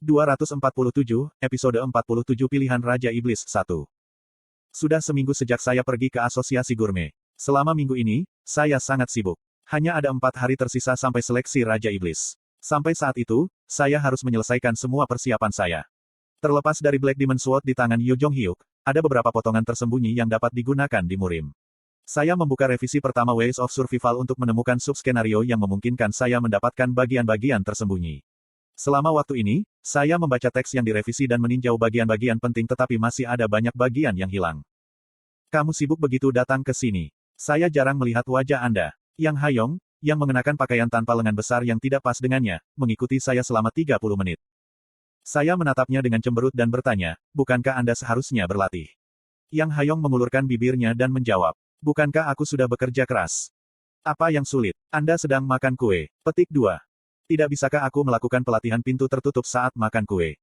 247, episode 47 Pilihan Raja Iblis 1. Sudah seminggu sejak saya pergi ke Asosiasi Gourmet. Selama minggu ini, saya sangat sibuk. Hanya ada 4 hari tersisa sampai seleksi Raja Iblis. Sampai saat itu, saya harus menyelesaikan semua persiapan saya. Terlepas dari Black Demon Sword di tangan Yo Jong Hyuk, ada beberapa potongan tersembunyi yang dapat digunakan di Murim. Saya membuka revisi pertama Ways of Survival untuk menemukan sub-skenario yang memungkinkan saya mendapatkan bagian-bagian tersembunyi. Selama waktu ini, saya membaca teks yang direvisi dan meninjau bagian-bagian penting tetapi masih ada banyak bagian yang hilang. Kamu sibuk begitu datang ke sini. Saya jarang melihat wajah Anda. Yang Hayong, yang mengenakan pakaian tanpa lengan besar yang tidak pas dengannya, mengikuti saya selama 30 menit. Saya menatapnya dengan cemberut dan bertanya, bukankah Anda seharusnya berlatih? Yang Hayong mengulurkan bibirnya dan menjawab, bukankah aku sudah bekerja keras? Apa yang sulit? Anda sedang makan kue. Petik 2. Tidak bisakah aku melakukan pelatihan pintu tertutup saat makan kue?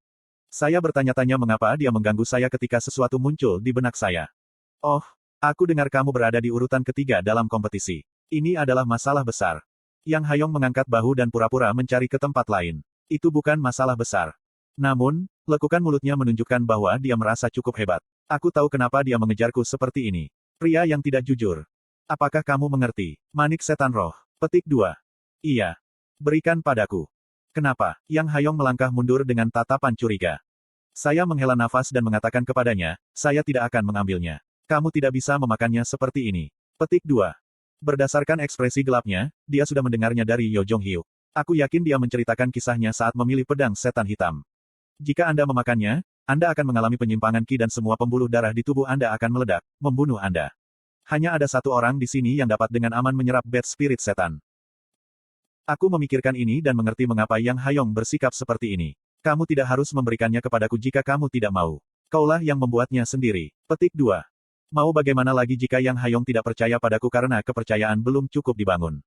Saya bertanya-tanya mengapa dia mengganggu saya ketika sesuatu muncul di benak saya. Oh, aku dengar kamu berada di urutan ketiga dalam kompetisi. Ini adalah masalah besar. Yang Hayong mengangkat bahu dan pura-pura mencari ke tempat lain. Itu bukan masalah besar. Namun, lekukan mulutnya menunjukkan bahwa dia merasa cukup hebat. Aku tahu kenapa dia mengejarku seperti ini. Pria yang tidak jujur. Apakah kamu mengerti? Manik setan roh. Petik 2. Iya. Berikan padaku. Kenapa? Yang Hayong melangkah mundur dengan tatapan curiga. Saya menghela nafas dan mengatakan kepadanya, saya tidak akan mengambilnya. Kamu tidak bisa memakannya seperti ini. Petik 2. Berdasarkan ekspresi gelapnya, dia sudah mendengarnya dari Yo Jong Hyuk. Aku yakin dia menceritakan kisahnya saat memilih pedang setan hitam. Jika Anda memakannya, Anda akan mengalami penyimpangan Qi dan semua pembuluh darah di tubuh Anda akan meledak, membunuh Anda. Hanya ada satu orang di sini yang dapat dengan aman menyerap bad spirit setan. Aku memikirkan ini dan mengerti mengapa Yang Hayong bersikap seperti ini. Kamu tidak harus memberikannya kepadaku jika kamu tidak mau. Kaulah yang membuatnya sendiri. Petik 2. Mau bagaimana lagi jika Yang Hayong tidak percaya padaku karena kepercayaan belum cukup dibangun.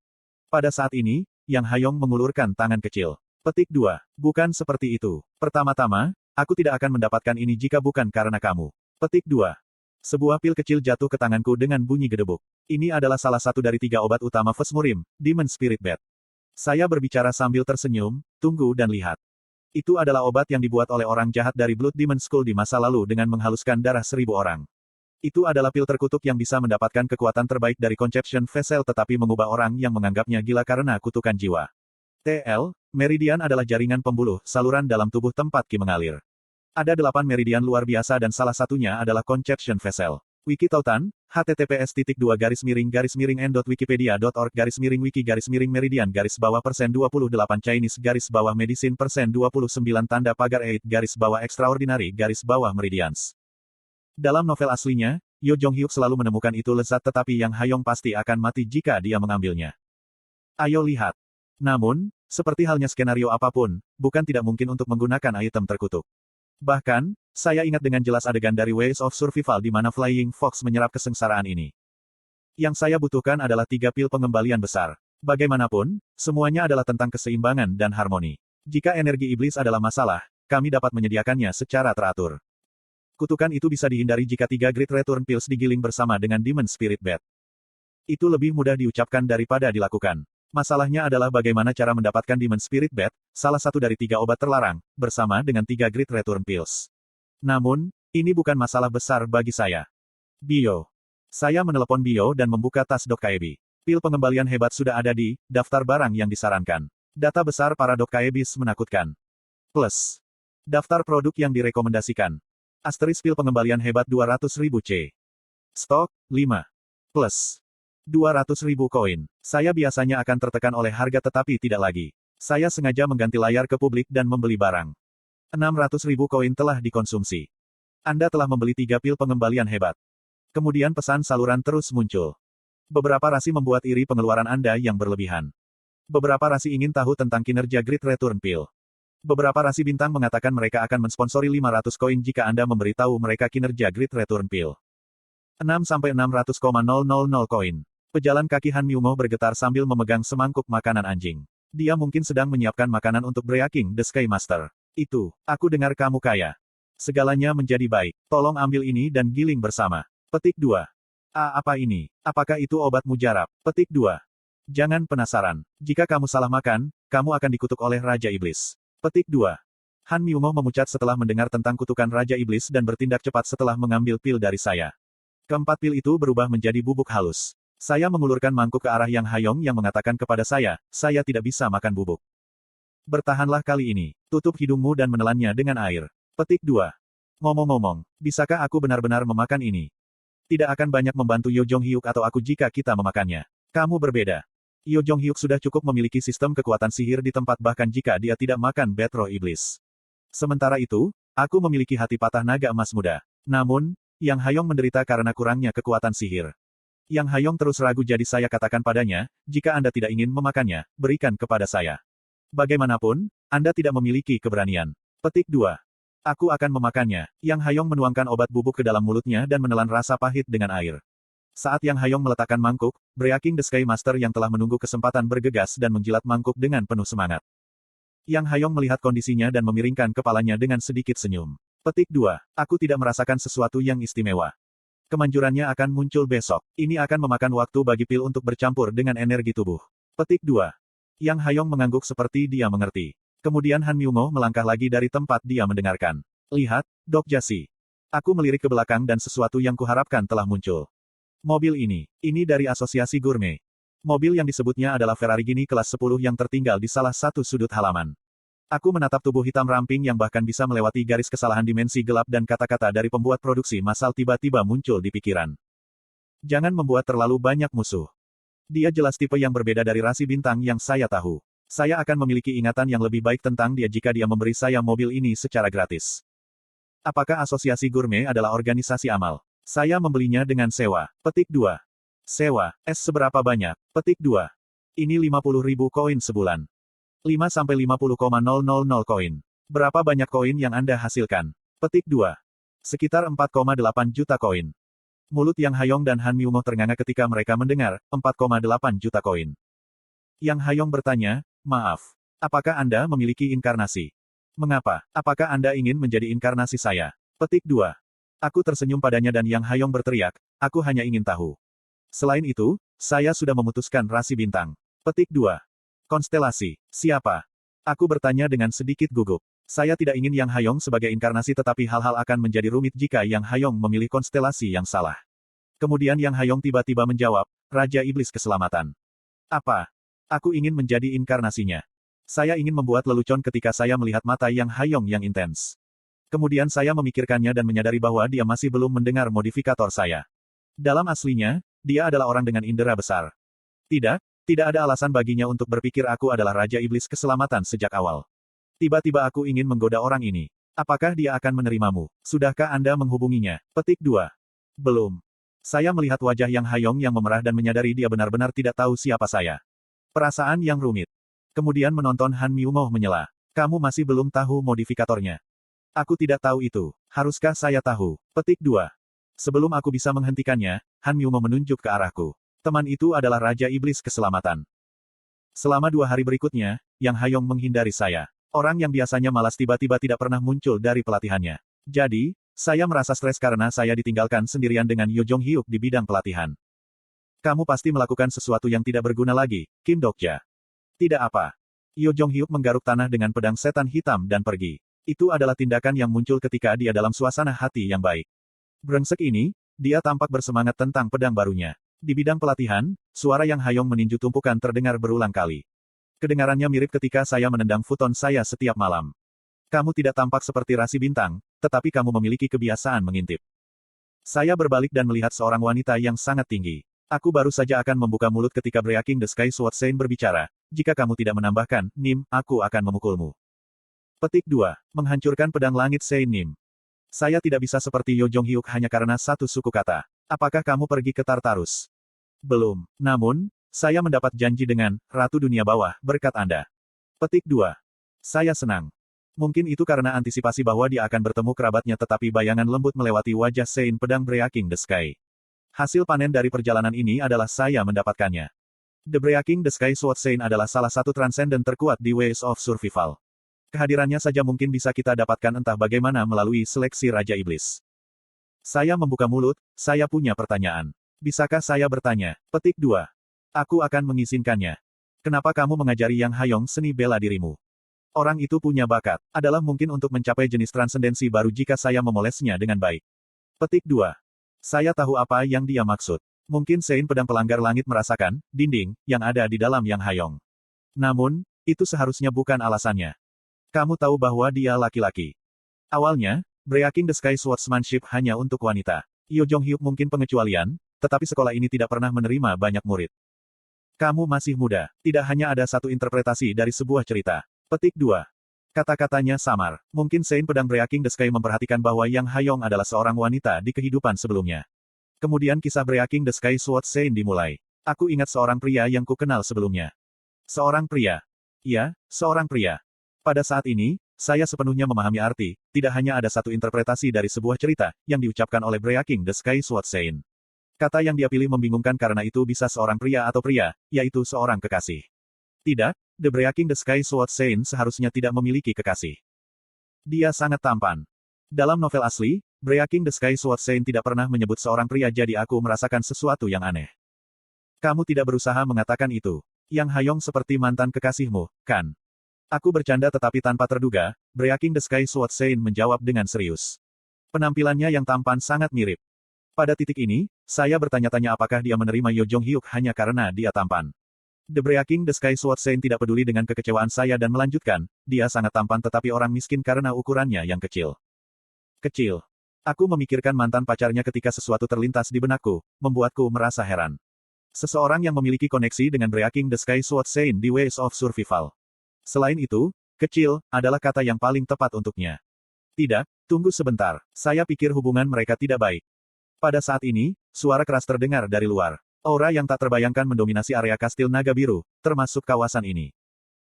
Pada saat ini, Yang Hayong mengulurkan tangan kecil. Petik 2. Bukan seperti itu. Pertama-tama, aku tidak akan mendapatkan ini jika bukan karena kamu. Petik 2. Sebuah pil kecil jatuh ke tanganku dengan bunyi gedebuk. Ini adalah salah satu dari 3 obat utama Vesmurim, Demon Spirit Bed. Saya berbicara sambil tersenyum, tunggu dan lihat. Itu adalah obat yang dibuat oleh orang jahat dari Blood Demon School di masa lalu dengan menghaluskan darah 1000 orang. Itu adalah pil terkutuk yang bisa mendapatkan kekuatan terbaik dari Conception Vessel tetapi mengubah orang yang menganggapnya gila karena kutukan jiwa. TL, meridian adalah jaringan pembuluh, saluran dalam tubuh tempat Qi mengalir. Ada 8 meridian luar biasa dan salah satunya adalah Conception Vessel. Wiki Tautan, https://n.wikipedia.org/wiki-meridian-meridian-28% Chinese-medicine %29 tanda pagar 8 extraordinary meridians. Dalam novel aslinya, Yo Jong Hyuk selalu menemukan itu lezat tetapi Yang Hayong pasti akan mati jika dia mengambilnya. Ayo lihat. Namun, seperti halnya skenario apapun, bukan tidak mungkin untuk menggunakan item terkutuk. Bahkan, saya ingat dengan jelas adegan dari Ways of Survival di mana Flying Fox menyerap kesengsaraan ini. Yang saya butuhkan adalah 3 pil pengembalian besar. Bagaimanapun, semuanya adalah tentang keseimbangan dan harmoni. Jika energi iblis adalah masalah, kami dapat menyediakannya secara teratur. Kutukan itu bisa dihindari jika 3 Great Return Pills digiling bersama dengan Demon Spirit Bed. Itu lebih mudah diucapkan daripada dilakukan. Masalahnya adalah bagaimana cara mendapatkan Demon Spirit Bed, salah satu dari 3 obat terlarang, bersama dengan 3 Great Return Pills. Namun, ini bukan masalah besar bagi saya. Bio. Saya menelepon Bio dan membuka tas Dokkaebi. Pil pengembalian hebat sudah ada di daftar barang yang disarankan. Data besar para Dokkaebis menakutkan. Plus. Daftar produk yang direkomendasikan. Asterisk pil pengembalian hebat 200.000 C. Stok, 5. Plus. 200.000 koin. Saya biasanya akan tertekan oleh harga tetapi tidak lagi. Saya sengaja mengganti layar ke publik dan membeli barang. 600.000 koin telah dikonsumsi. Anda telah membeli 3 pil pengembalian hebat. Kemudian pesan saluran terus muncul. Beberapa rasi membuat iri pengeluaran Anda yang berlebihan. Beberapa rasi ingin tahu tentang kinerja Great Return Pill. Beberapa rasi bintang mengatakan mereka akan mensponsori 500 koin jika Anda memberitahu mereka kinerja Great Return Pill. 6-600,000 koin. Pejalan kaki Han Myungo bergetar sambil memegang semangkuk makanan anjing. Dia mungkin sedang menyiapkan makanan untuk Breaking the Sky Master. Itu, aku dengar kamu kaya. Segalanya menjadi baik. Tolong ambil ini dan giling bersama. Petik 2. Apa ini? Apakah itu obat mujarab? Petik 2. Jangan penasaran. Jika kamu salah makan, kamu akan dikutuk oleh Raja Iblis. Petik 2. Han Myungo memucat setelah mendengar tentang kutukan Raja Iblis dan bertindak cepat setelah mengambil pil dari saya. Keempat pil itu berubah menjadi bubuk halus. Saya mengulurkan mangkuk ke arah Yang Hayong yang mengatakan kepada saya tidak bisa makan bubuk. Bertahanlah kali ini. Tutup hidungmu dan menelannya dengan air. Petik 2. Ngomong-ngomong, bisakah aku benar-benar memakan ini? Tidak akan banyak membantu Yo Jong-hyuk atau aku jika kita memakannya. Kamu berbeda. Yo Jong-hyuk sudah cukup memiliki sistem kekuatan sihir di tempat bahkan jika dia tidak makan bed roh iblis. Sementara itu, aku memiliki hati patah naga emas muda. Namun, Yang Hayong menderita karena kurangnya kekuatan sihir. Yang Hayong terus ragu jadi saya katakan padanya, jika Anda tidak ingin memakannya, berikan kepada saya. Bagaimanapun, Anda tidak memiliki keberanian. Petik 2. Aku akan memakannya. Yang Hayong menuangkan obat bubuk ke dalam mulutnya dan menelan rasa pahit dengan air. Saat Yang Hayong meletakkan mangkuk, Breaking the Sky Master yang telah menunggu kesempatan bergegas dan menjilat mangkuk dengan penuh semangat. Yang Hayong melihat kondisinya dan memiringkan kepalanya dengan sedikit senyum. Petik 2. Aku tidak merasakan sesuatu yang istimewa. Kemanjurannya akan muncul besok. Ini akan memakan waktu bagi pil untuk bercampur dengan energi tubuh. Petik 2. Yang Hayong mengangguk seperti dia mengerti. Kemudian Han Myungo melangkah lagi dari tempat dia mendengarkan. Lihat, Dok Jasi. Aku melirik ke belakang dan sesuatu yang kuharapkan telah muncul. Mobil ini dari Asosiasi Gourmet. Mobil yang disebutnya adalah Ferrari Gini kelas 10 yang tertinggal di salah satu sudut halaman. Aku menatap tubuh hitam ramping yang bahkan bisa melewati garis kesalahan dimensi gelap dan kata-kata dari pembuat produksi massal tiba-tiba muncul di pikiran. Jangan membuat terlalu banyak musuh. Dia jelas tipe yang berbeda dari rasi bintang yang saya tahu. Saya akan memiliki ingatan yang lebih baik tentang dia jika dia memberi saya mobil ini secara gratis. Apakah Asosiasi Gourmet adalah organisasi amal? Saya membelinya dengan sewa. Petik 2. Sewa, seberapa banyak? Petik 2. Ini 50.000 koin sebulan. 5-50,000 koin. Berapa banyak koin yang Anda hasilkan? Petik 2. Sekitar 4,8 juta koin. Mulut Yang Hayong dan Han Myungo ternganga ketika mereka mendengar 4,8 juta koin. Yang Hayong bertanya, maaf. Apakah Anda memiliki inkarnasi? Mengapa? Apakah Anda ingin menjadi inkarnasi saya? Petik 2. Aku tersenyum padanya dan Yang Hayong berteriak, aku hanya ingin tahu. Selain itu, saya sudah memutuskan rasi bintang. Petik 2. Konstelasi. Siapa? Aku bertanya dengan sedikit gugup. Saya tidak ingin Yang Hayong sebagai inkarnasi tetapi hal-hal akan menjadi rumit jika Yang Hayong memilih konstelasi yang salah. Kemudian Yang Hayong tiba-tiba menjawab, Raja Iblis Keselamatan. Apa? Aku ingin menjadi inkarnasinya. Saya ingin membuat lelucon ketika saya melihat mata Yang Hayong yang intens. Kemudian saya memikirkannya dan menyadari bahwa dia masih belum mendengar modifikator saya. Dalam aslinya, dia adalah orang dengan indera besar. Tidak ada alasan baginya untuk berpikir aku adalah Raja Iblis Keselamatan sejak awal. Tiba-tiba aku ingin menggoda orang ini. Apakah dia akan menerimamu? Sudahkah Anda menghubunginya? Petik 2. Belum. Saya melihat wajah Yang Hayong yang memerah dan menyadari dia benar-benar tidak tahu siapa saya. Perasaan yang rumit. Kemudian menonton Han Myungo menyela. Kamu masih belum tahu modifikatornya. Aku tidak tahu itu. Haruskah saya tahu? Petik 2. Sebelum aku bisa menghentikannya, Han Myungo menunjuk ke arahku. Teman itu adalah Raja Iblis Keselamatan. Selama 2 hari berikutnya, Yang Hayong menghindari saya. Orang yang biasanya malas tiba-tiba tidak pernah muncul dari pelatihannya. Jadi, saya merasa stres karena saya ditinggalkan sendirian dengan Yo Jong-hyuk di bidang pelatihan. Kamu pasti melakukan sesuatu yang tidak berguna lagi, Kim Dokja. Tidak apa. Yo Jong-hyuk menggaruk tanah dengan pedang setan hitam dan pergi. Itu adalah tindakan yang muncul ketika dia dalam suasana hati yang baik. Brengsek ini, dia tampak bersemangat tentang pedang barunya. Di bidang pelatihan, suara Yang Hayong meninju tumpukan terdengar berulang kali. Kedengarannya mirip ketika saya menendang futon saya setiap malam. Kamu tidak tampak seperti rasi bintang, tetapi kamu memiliki kebiasaan mengintip. Saya berbalik dan melihat seorang wanita yang sangat tinggi. Aku baru saja akan membuka mulut ketika Breaking the Sky Sword Saint berbicara. Jika kamu tidak menambahkan, Nim, aku akan memukulmu. Petik 2. Menghancurkan pedang langit Saint Nim. Saya tidak bisa seperti Yo Jong-hyuk hanya karena satu suku kata. Apakah kamu pergi ke Tartarus? Belum. Namun, saya mendapat janji dengan Ratu Dunia Bawah berkat Anda. Petik 2. Saya senang. Mungkin itu karena antisipasi bahwa dia akan bertemu kerabatnya tetapi bayangan lembut melewati wajah Saint pedang Breaking the Sky. Hasil panen dari perjalanan ini adalah saya mendapatkannya. The Breaking the Sky Sword Saint adalah salah satu transcendent terkuat di Ways of Survival. Kehadirannya saja mungkin bisa kita dapatkan entah bagaimana melalui seleksi Raja Iblis. Saya membuka mulut, saya punya pertanyaan. Bisakah saya bertanya? Petik 2. Aku akan mengizinkannya. Kenapa kamu mengajari Yang Hayong seni bela dirimu? Orang itu punya bakat. Adalah mungkin untuk mencapai jenis transendensi baru jika saya memolesnya dengan baik. Petik 2. Saya tahu apa yang dia maksud. Mungkin Sein pedang pelanggar langit merasakan, dinding, yang ada di dalam Yang Hayong. Namun, itu seharusnya bukan alasannya. Kamu tahu bahwa dia laki-laki. Awalnya, Breaking the Sky Swordsmanship hanya untuk wanita. Yo Jong-hyuk mungkin pengecualian, tetapi sekolah ini tidak pernah menerima banyak murid. Kamu masih muda. Tidak hanya ada satu interpretasi dari sebuah cerita. Petik 2. Kata-katanya samar. Mungkin Sein pedang Breaking the Sky memperhatikan bahwa Yang Hayong adalah seorang wanita di kehidupan sebelumnya. Kemudian kisah Breaking the Sky Sword Sein dimulai. Aku ingat seorang pria yang ku kenal sebelumnya. Seorang pria. Ya, seorang pria. Pada saat ini, saya sepenuhnya memahami arti, tidak hanya ada satu interpretasi dari sebuah cerita, yang diucapkan oleh Breaking the Sky Sword Sein. Kata yang dia pilih membingungkan karena itu bisa seorang pria atau pria, yaitu seorang kekasih. Tidak, The Breaking the Sky Sword Sein seharusnya tidak memiliki kekasih. Dia sangat tampan. Dalam novel asli, Breaking the Sky Sword Sein tidak pernah menyebut seorang pria jadi aku merasakan sesuatu yang aneh. Kamu tidak berusaha mengatakan itu. Yang Hayong seperti mantan kekasihmu, kan? Aku bercanda tetapi tanpa terduga, Breaking the Sky Sword Sein menjawab dengan serius. Penampilannya yang tampan sangat mirip. Pada titik ini, saya bertanya-tanya apakah dia menerima Yo Jong-hyuk hanya karena dia tampan. The Breaking the Sky Sword Sein tidak peduli dengan kekecewaan saya dan melanjutkan, dia sangat tampan tetapi orang miskin karena ukurannya yang kecil. Kecil. Aku memikirkan mantan pacarnya ketika sesuatu terlintas di benakku, membuatku merasa heran. Seseorang yang memiliki koneksi dengan Breaking the Sky Sword Sein di Ways of Survival. Selain itu, kecil, adalah kata yang paling tepat untuknya. Tidak, tunggu sebentar, saya pikir hubungan mereka tidak baik. Pada saat ini, suara keras terdengar dari luar. Aura yang tak terbayangkan mendominasi area kastil naga biru, termasuk kawasan ini.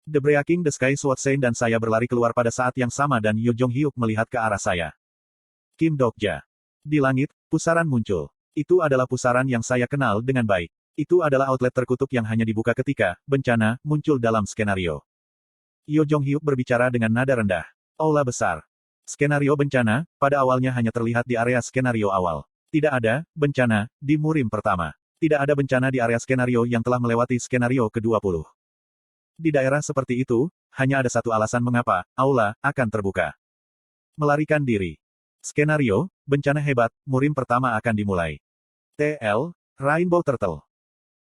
The Breaking the Sky Sword Sein dan saya berlari keluar pada saat yang sama dan Yo Jong-hyuk melihat ke arah saya. Kim Dok-ja. Di langit, pusaran muncul. Itu adalah pusaran yang saya kenal dengan baik. Itu adalah outlet terkutuk yang hanya dibuka ketika bencana muncul dalam skenario. Yo Jong-hyuk berbicara dengan nada rendah. Aula besar. Skenario bencana, pada awalnya hanya terlihat di area skenario awal. Tidak ada bencana di murim pertama. Tidak ada bencana di area skenario yang telah melewati skenario ke-20. Di daerah seperti itu, hanya ada satu alasan mengapa aula akan terbuka. Melarikan diri. Skenario, bencana hebat, murim pertama akan dimulai. TL, Rainbow Turtle.